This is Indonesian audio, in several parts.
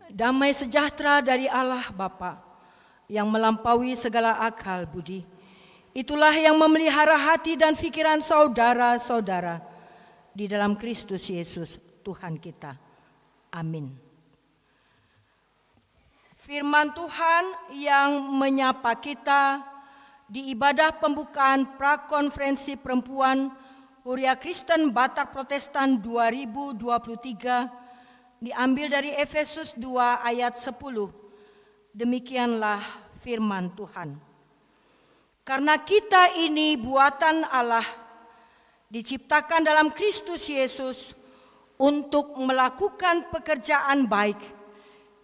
Damai sejahtera dari Allah Bapa yang melampaui segala akal budi, itulah yang memelihara hati dan pikiran saudara-saudara di dalam Kristus Yesus Tuhan kita. Amin. Firman Tuhan yang menyapa kita di ibadah pembukaan Prakonferensi Perempuan Huria Kristen Batak Protestan 2023 diambil dari Efesus 2 ayat 10. Demikianlah firman Tuhan. Karena kita ini buatan Allah, diciptakan dalam Kristus Yesus untuk melakukan pekerjaan baik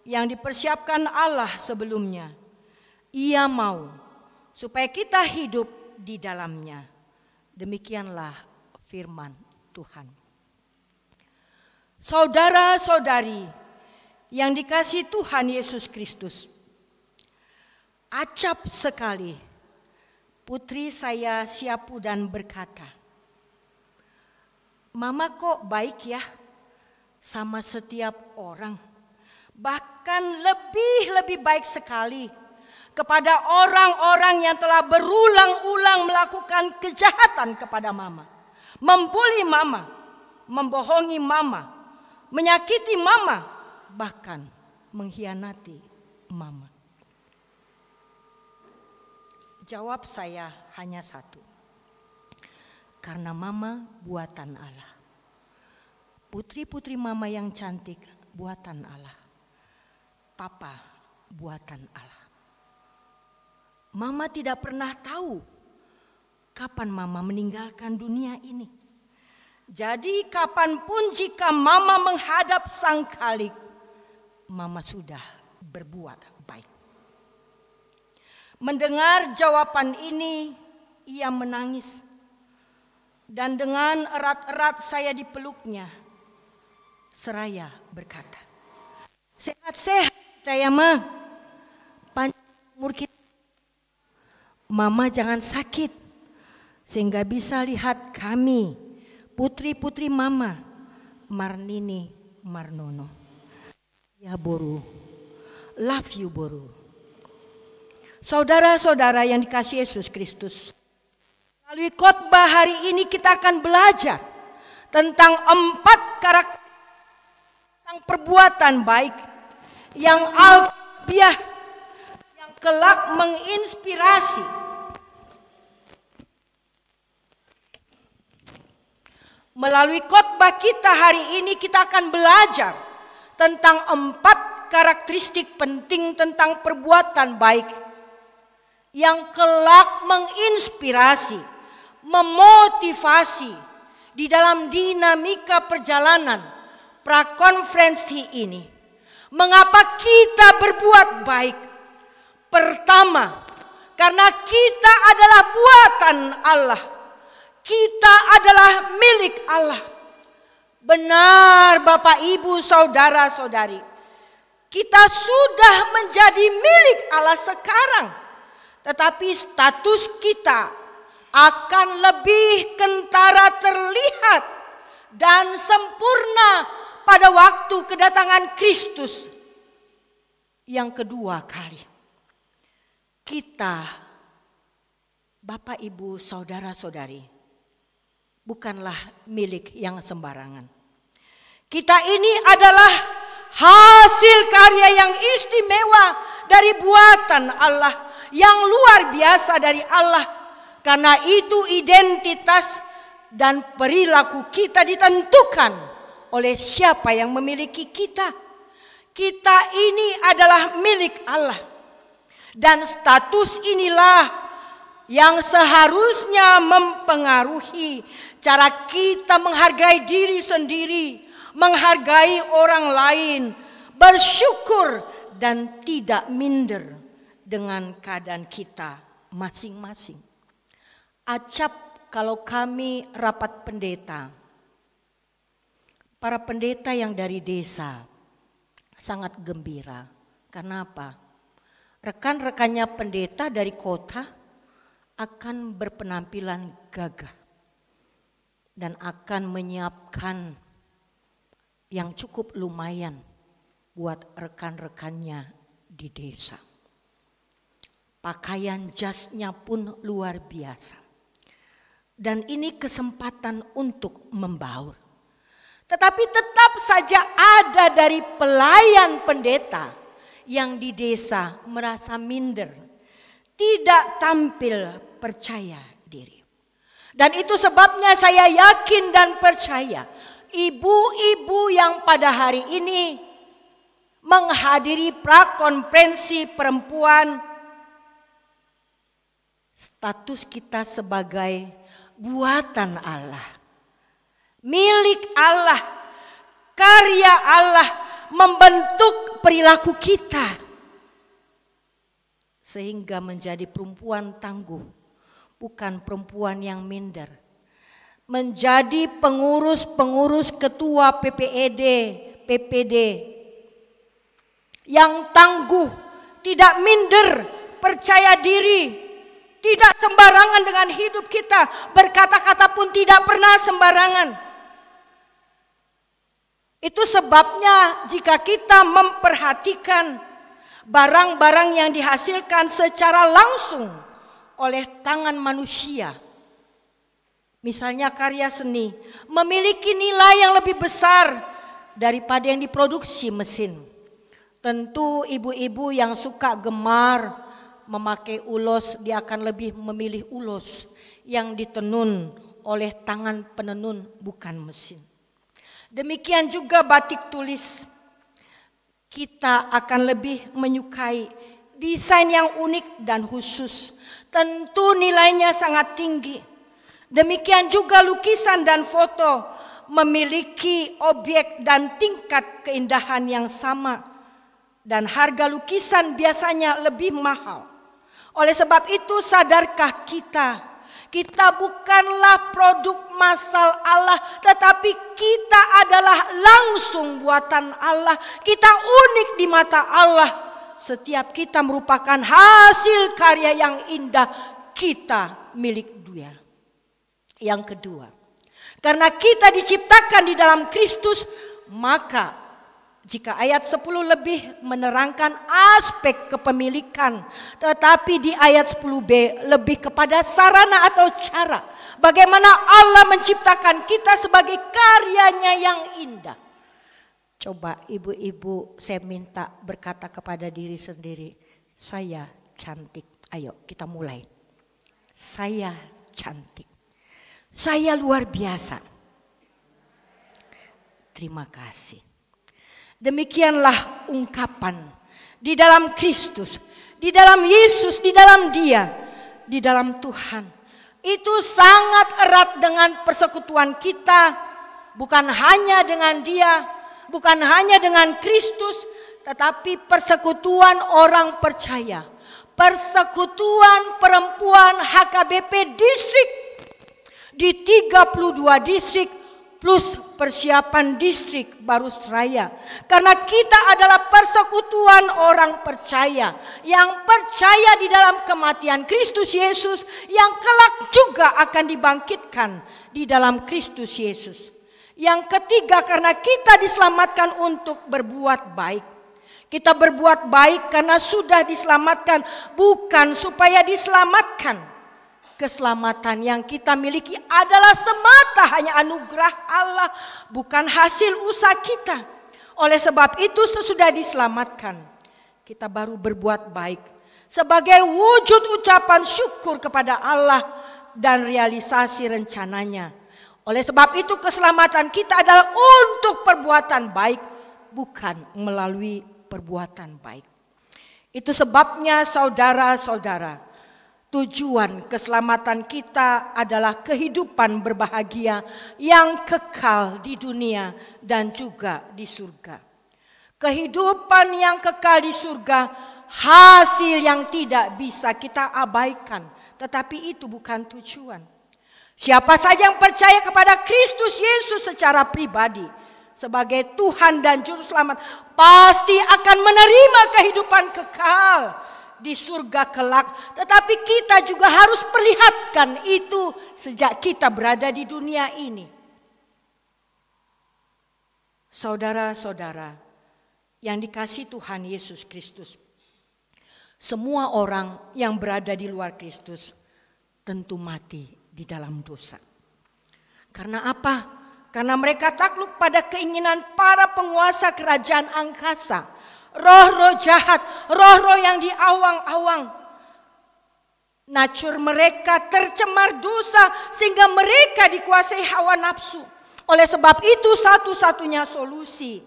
yang dipersiapkan Allah sebelumnya. Ia mau supaya kita hidup di dalamnya. Demikianlah firman Tuhan. Saudara-saudari yang dikasihi Tuhan Yesus Kristus, acap sekali putri saya Siapu dan berkata, "Mama kok baik ya sama setiap orang, bahkan lebih baik sekali kepada orang-orang yang telah berulang-ulang melakukan kejahatan kepada Mama, membuli Mama, membohongi Mama, menyakiti Mama, bahkan mengkhianati Mama." Jawab saya hanya satu. Karena Mama buatan Allah. Putri-putri Mama yang cantik buatan Allah. Papa buatan Allah. Mama tidak pernah tahu kapan Mama meninggalkan dunia ini. Jadi kapanpun jika Mama menghadap Sang Khalik, Mama sudah berbuat baik. Mendengar jawaban ini, ia menangis. Dan dengan erat-erat saya dipeluknya, seraya berkata, "Sehat-sehat kita ya Ma, panjang umur kita. Mama jangan sakit, sehingga bisa lihat kami, putri-putri Mama, Marnini Marnono. Ya Boru, love you Boru." Saudara-saudara yang dikasihi Yesus Kristus, melalui khotbah hari ini kita akan belajar tentang 4 karakter tentang perbuatan baik yang alfiah, yang kelak menginspirasi. Melalui khotbah kita hari ini kita akan belajar tentang 4 karakteristik penting tentang perbuatan baik yang kelak menginspirasi, memotivasi di dalam dinamika perjalanan prakonferensi ini. Mengapa kita berbuat baik? Pertama, karena kita adalah buatan Allah. Kita adalah milik Allah. Benar Bapak Ibu saudara-saudari, kita sudah menjadi milik Allah sekarang. Tetapi status kita akan lebih kentara terlihat dan sempurna pada waktu kedatangan Kristus yang kedua kali. Kita, Bapak Ibu saudara-saudari, bukanlah milik yang sembarangan. Kita ini adalah hasil karya yang istimewa dari buatan Allah, yang luar biasa dari Allah. Karena itu identitas dan perilaku kita ditentukan oleh siapa yang memiliki kita. Kita ini adalah milik Allah. Dan status inilah yang seharusnya mempengaruhi cara kita menghargai diri sendiri, menghargai orang lain, bersyukur dan tidak minder dengan keadaan kita masing-masing. Acap kalau kami rapat pendeta, para pendeta yang dari desa sangat gembira. Karena apa? Rekan-rekannya pendeta dari kota akan berpenampilan gagah dan akan menyiapkan yang cukup lumayan buat rekan-rekannya di desa. Pakaian jasnya pun luar biasa. Dan ini kesempatan untuk membaur. Tetapi tetap saja ada dari pelayan pendeta yang di desa merasa minder, tidak tampil percaya diri. Dan itu sebabnya saya yakin dan percaya ibu-ibu yang pada hari ini menghadiri prakonferensi perempuan, status kita sebagai buatan Allah, milik Allah, karya Allah membentuk perilaku kita sehingga menjadi perempuan tangguh, bukan perempuan yang minder. Menjadi pengurus-pengurus ketua PPED, PPD yang tangguh, tidak minder, percaya diri, tidak sembarangan dengan hidup kita, berkata-kata pun tidak pernah sembarangan. Itu sebabnya jika kita memperhatikan barang-barang yang dihasilkan secara langsung oleh tangan manusia, misalnya karya seni, memiliki nilai yang lebih besar daripada yang diproduksi mesin. Tentu ibu-ibu yang suka gemar memakai ulos, dia akan lebih memilih ulos yang ditenun oleh tangan penenun, bukan mesin. Demikian juga batik tulis. Kita akan lebih menyukai desain yang unik dan khusus. Tentu nilainya sangat tinggi. Demikian juga lukisan dan foto memiliki objek dan tingkat keindahan yang sama. Dan harga lukisan biasanya lebih mahal. Oleh sebab itu sadarkah kita bukanlah produk masal Allah, tetapi kita adalah langsung buatan Allah. Kita unik di mata Allah. Setiap kita merupakan hasil karya yang indah, kita milik Dia. Yang kedua, karena kita diciptakan di dalam Kristus, maka jika ayat 10 lebih menerangkan aspek kepemilikan, tetapi di ayat 10b lebih kepada sarana atau cara bagaimana Allah menciptakan kita sebagai karyanya yang indah. Coba ibu-ibu saya minta berkata kepada diri sendiri, saya cantik. Ayo kita mulai. Saya cantik. Saya luar biasa. Terima kasih. Demikianlah ungkapan di dalam Kristus, di dalam Yesus, di dalam Dia, di dalam Tuhan. Itu sangat erat dengan persekutuan kita, bukan hanya dengan Dia, bukan hanya dengan Kristus, tetapi persekutuan orang percaya, persekutuan perempuan HKBP distrik di 32 distrik plus persiapan distrik Barusraya. Karena kita adalah persekutuan orang percaya yang percaya di dalam kematian Kristus Yesus yang kelak juga akan dibangkitkan di dalam Kristus Yesus. Yang ketiga, karena kita diselamatkan untuk berbuat baik. Kita berbuat baik karena sudah diselamatkan, bukan supaya diselamatkan. Keselamatan yang kita miliki adalah semata hanya anugerah Allah, bukan hasil usaha kita. Oleh sebab itu sesudah diselamatkan, kita baru berbuat baik sebagai wujud ucapan syukur kepada Allah dan realisasi rencananya. Oleh sebab itu keselamatan kita adalah untuk perbuatan baik, bukan melalui perbuatan baik. Itu sebabnya saudara-saudara, tujuan keselamatan kita adalah kehidupan berbahagia yang kekal di dunia dan juga di surga. Kehidupan yang kekal di surga, hasil yang tidak bisa kita abaikan, tetapi itu bukan tujuan. Siapa saja yang percaya kepada Kristus Yesus secara pribadi sebagai Tuhan dan Juru Selamat pasti akan menerima kehidupan kekal di surga kelak. Tetapi kita juga harus perlihatkan itu sejak kita berada di dunia ini. Saudara-saudara yang dikasihi Tuhan Yesus Kristus, semua orang yang berada di luar Kristus tentu mati di dalam dosa. Karena apa? Karena mereka takluk pada keinginan para penguasa kerajaan angkasa, roh-roh jahat, roh-roh yang di awang-awang. Natur mereka tercemar dosa sehingga mereka dikuasai hawa nafsu. Oleh sebab itu satu-satunya solusi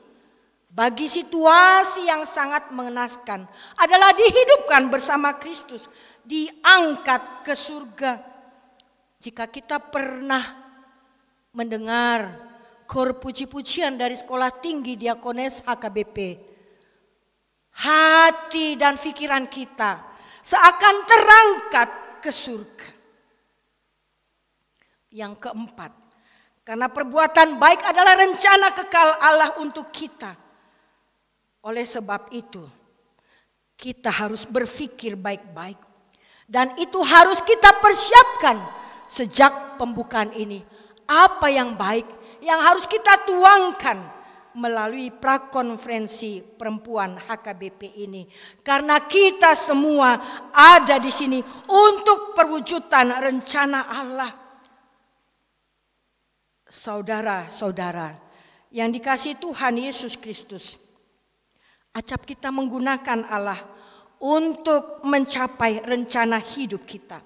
bagi situasi yang sangat mengenaskan adalah dihidupkan bersama Kristus, diangkat ke surga. Jika kita pernah mendengar kor puji-pujian dari Sekolah Tinggi Diakones HKBP, hati dan pikiran kita seakan terangkat ke surga. Yang keempat, karena perbuatan baik adalah rencana kekal Allah untuk kita. Oleh sebab itu, kita harus berpikir baik-baik. Dan itu harus kita persiapkan sejak pembukaan ini. Apa yang baik yang harus kita tuangkan melalui prakonferensi perempuan HKBP ini. Karena kita semua ada di sini untuk perwujudan rencana Allah. Saudara-saudara yang dikasihi Tuhan Yesus Kristus, acap kita menggunakan Allah untuk mencapai rencana hidup kita.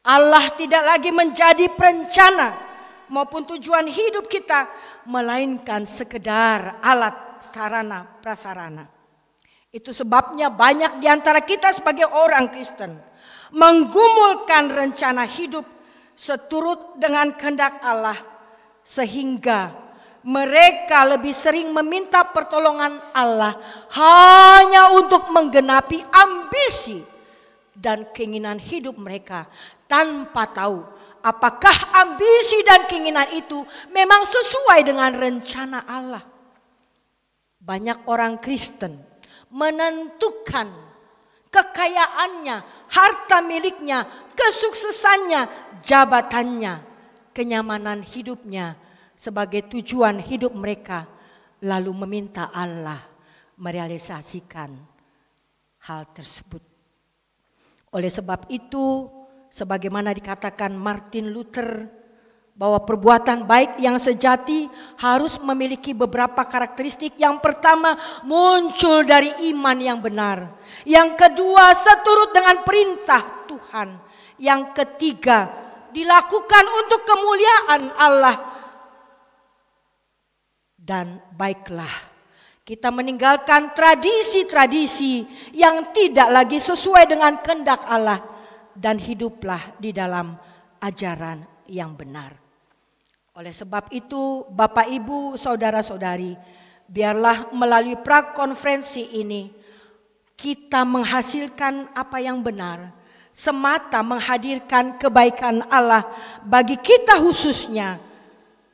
Allah tidak lagi menjadi perencana maupun tujuan hidup kita, melainkan sekedar alat sarana prasarana. Itu sebabnya banyak di antara kita sebagai orang Kristen menggumulkan rencana hidup seturut dengan kehendak Allah, sehingga mereka lebih sering meminta pertolongan Allah hanya untuk menggenapi ambisi dan keinginan hidup mereka, tanpa tahu apakah ambisi dan keinginan itu memang sesuai dengan rencana Allah. Banyak orang Kristen menentukan kekayaannya, harta miliknya, kesuksesannya, jabatannya, kenyamanan hidupnya sebagai tujuan hidup mereka, lalu meminta Allah merealisasikan hal tersebut. Oleh sebab itu, sebagaimana dikatakan Martin Luther, bahwa perbuatan baik yang sejati harus memiliki beberapa karakteristik. Yang pertama, muncul dari iman yang benar. Yang kedua, seturut dengan perintah Tuhan. Yang ketiga, dilakukan untuk kemuliaan Allah. Dan baiklah, kita meninggalkan tradisi-tradisi yang tidak lagi sesuai dengan kehendak Allah, dan hiduplah di dalam ajaran yang benar. Oleh sebab itu, Bapak, Ibu, Saudara-saudari, biarlah melalui prakonferensi ini kita menghasilkan apa yang benar, semata menghadirkan kebaikan Allah bagi kita khususnya,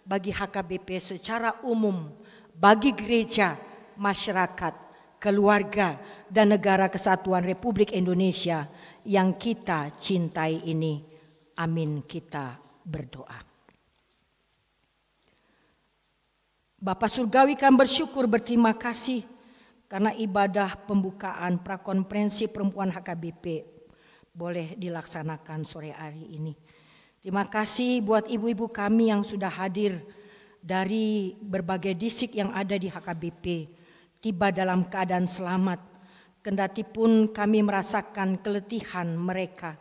bagi HKBP secara umum, bagi gereja, masyarakat, keluarga, dan negara kesatuan Republik Indonesia yang kita cintai ini. Amin, kita berdoa. Bapa Surgawi, kami bersyukur, berterima kasih karena ibadah pembukaan prakonferensi perempuan HKBP boleh dilaksanakan sore hari ini. Terima kasih buat ibu-ibu kami yang sudah hadir dari berbagai distrik yang ada di HKBP, tiba dalam keadaan selamat. Kendati pun kami merasakan keletihan mereka,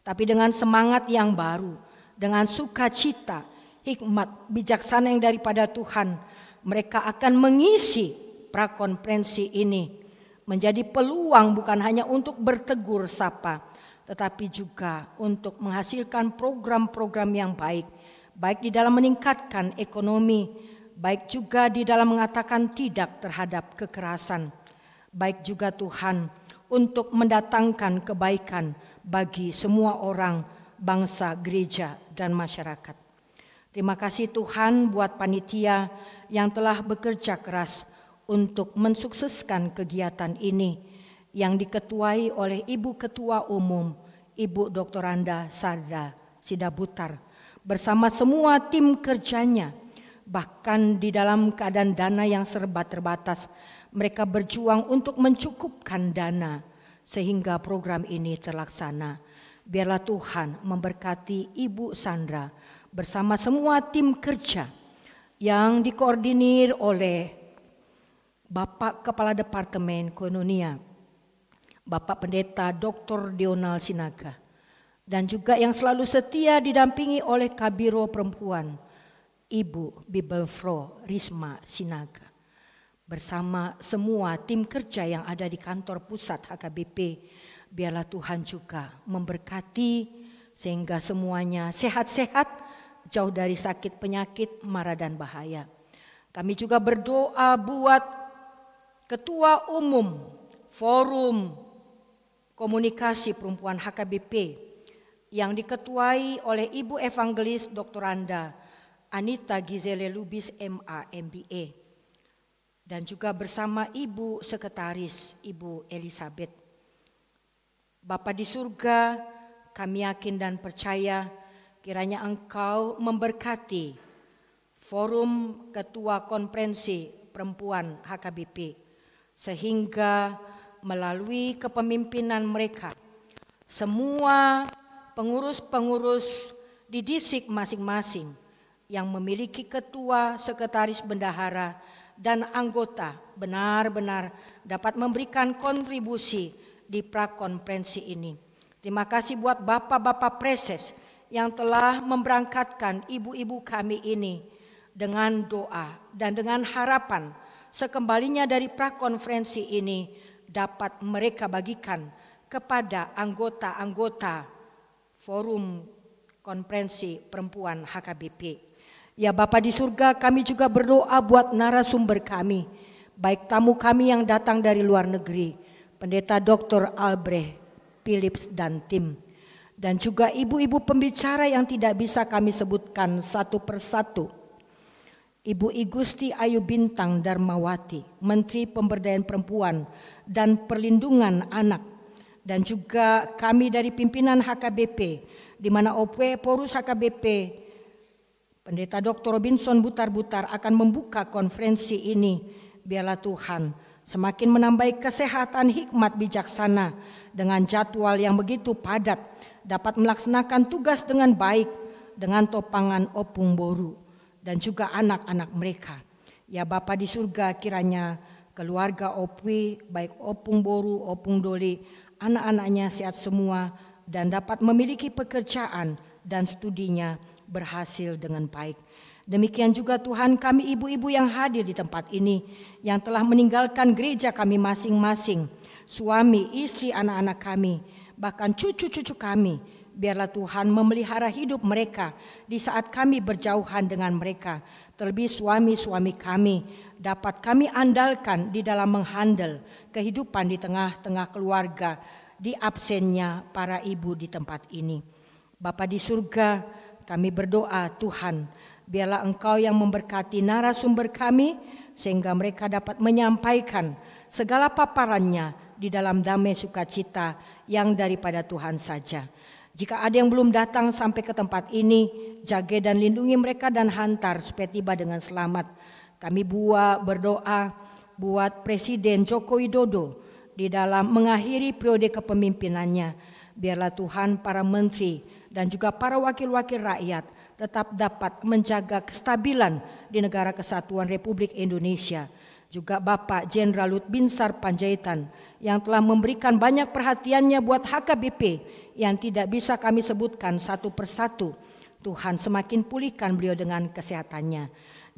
tapi dengan semangat yang baru, dengan sukacita, hikmat, bijaksana yang daripada Tuhan, mereka akan mengisi prakonferensi ini menjadi peluang bukan hanya untuk bertegur sapa, tetapi juga untuk menghasilkan program-program yang baik, baik di dalam meningkatkan ekonomi, baik juga di dalam mengatakan tidak terhadap kekerasan, baik juga Tuhan untuk mendatangkan kebaikan bagi semua orang, bangsa, gereja, dan masyarakat. Terima kasih Tuhan buat panitia yang telah bekerja keras untuk mensukseskan kegiatan ini yang diketuai oleh Ibu Ketua Umum, Ibu Dr. Randa Sarda Sidabutar, bersama semua tim kerjanya. Bahkan di dalam keadaan dana yang serba terbatas, Mereka berjuang untuk mencukupkan dana sehingga program ini terlaksana. Biarlah Tuhan memberkati Ibu Sandra bersama semua tim kerja yang dikoordinir oleh Bapak Kepala Departemen Koinonia, Bapak Pendeta Dr. Dionald Sinaga, dan juga yang selalu setia didampingi oleh Kabiro Perempuan, Ibu Bibelfro Risma Sinaga. Bersama semua tim kerja yang ada di kantor pusat HKBP, biarlah Tuhan juga memberkati sehingga semuanya sehat-sehat, jauh dari sakit penyakit, mara dan bahaya. Kami juga berdoa buat Ketua Umum Forum Komunikasi Perempuan HKBP yang diketuai oleh Ibu Evangelis Dr. Anda Anita Gizele Lubis MA MBA, dan juga bersama Ibu Sekretaris Ibu Elizabeth. Bapa di surga, kami yakin dan percaya kiranya Engkau memberkati Forum Ketua Konferensi Perempuan HKBP, sehingga melalui kepemimpinan mereka semua pengurus-pengurus di distrik masing-masing yang memiliki ketua, sekretaris bendahara, dan anggota benar-benar dapat memberikan kontribusi di prakonferensi ini. Terima kasih buat bapak-bapak preses yang telah memberangkatkan ibu-ibu kami ini dengan doa dan dengan harapan sekembalinya dari prakonferensi ini dapat mereka bagikan kepada anggota-anggota Forum Konferensi Perempuan HKBP. Ya Bapa di surga, kami juga berdoa buat narasumber kami, baik tamu kami yang datang dari luar negeri, Pendeta Dr. Albrecht Philips dan tim, dan juga ibu-ibu pembicara yang tidak bisa kami sebutkan satu persatu. Ibu I Gusti Ayu Bintang Darmawati, Menteri Pemberdayaan Perempuan dan Perlindungan Anak, dan juga kami dari pimpinan HKBP, di mana OP Porus HKBP Pendeta Dr. Robinson Butar-Butar akan membuka konferensi ini. Biarlah Tuhan semakin menambah kesehatan, hikmat, bijaksana dengan jadwal yang begitu padat, dapat melaksanakan tugas dengan baik dengan topangan Opung Boru dan juga anak-anak mereka. Ya Bapa di surga, kiranya keluarga Opwi, baik Opung Boru, Opung Doli, anak-anaknya sehat semua dan dapat memiliki pekerjaan dan studinya berhasil dengan baik. Demikian juga Tuhan, kami ibu-ibu yang hadir di tempat ini yang telah meninggalkan gereja kami masing-masing, suami, istri, anak-anak kami, bahkan cucu-cucu kami. Biarlah Tuhan memelihara hidup mereka di saat kami berjauhan dengan mereka. Terlebih suami-suami kami dapat kami andalkan di dalam menghandle kehidupan di tengah-tengah keluarga di absennya para ibu di tempat ini. Bapa di surga, kami berdoa Tuhan, biarlah Engkau yang memberkati narasumber kami sehingga mereka dapat menyampaikan segala paparannya di dalam damai sukacita yang daripada Tuhan saja. Jika ada yang belum datang sampai ke tempat ini, jaga dan lindungi mereka dan hantar supaya tiba dengan selamat. Kami berdoa buat Presiden Joko Widodo di dalam mengakhiri periode kepemimpinannya. Biarlah Tuhan para menteri dan juga para wakil-wakil rakyat tetap dapat menjaga kestabilan di negara kesatuan Republik Indonesia. Juga Bapak Jenderal Lut Binsar Panjaitan yang telah memberikan banyak perhatiannya buat HKBP yang tidak bisa kami sebutkan satu persatu. Tuhan semakin pulihkan beliau dengan kesehatannya.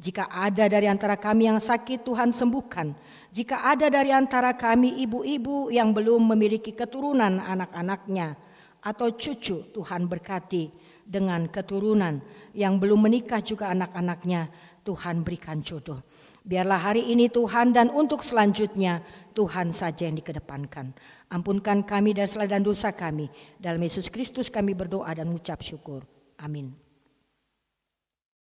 Jika ada dari antara kami yang sakit, Tuhan sembuhkan. Jika ada dari antara kami ibu-ibu yang belum memiliki keturunan anak-anaknya atau cucu, Tuhan berkati dengan keturunan. Yang belum menikah juga anak-anaknya, Tuhan berikan jodoh. Biarlah hari ini Tuhan dan untuk selanjutnya Tuhan saja yang dikedepankan. Ampunkan kami dari segala dosa kami. Dalam Yesus Kristus kami berdoa dan mengucap syukur. Amin.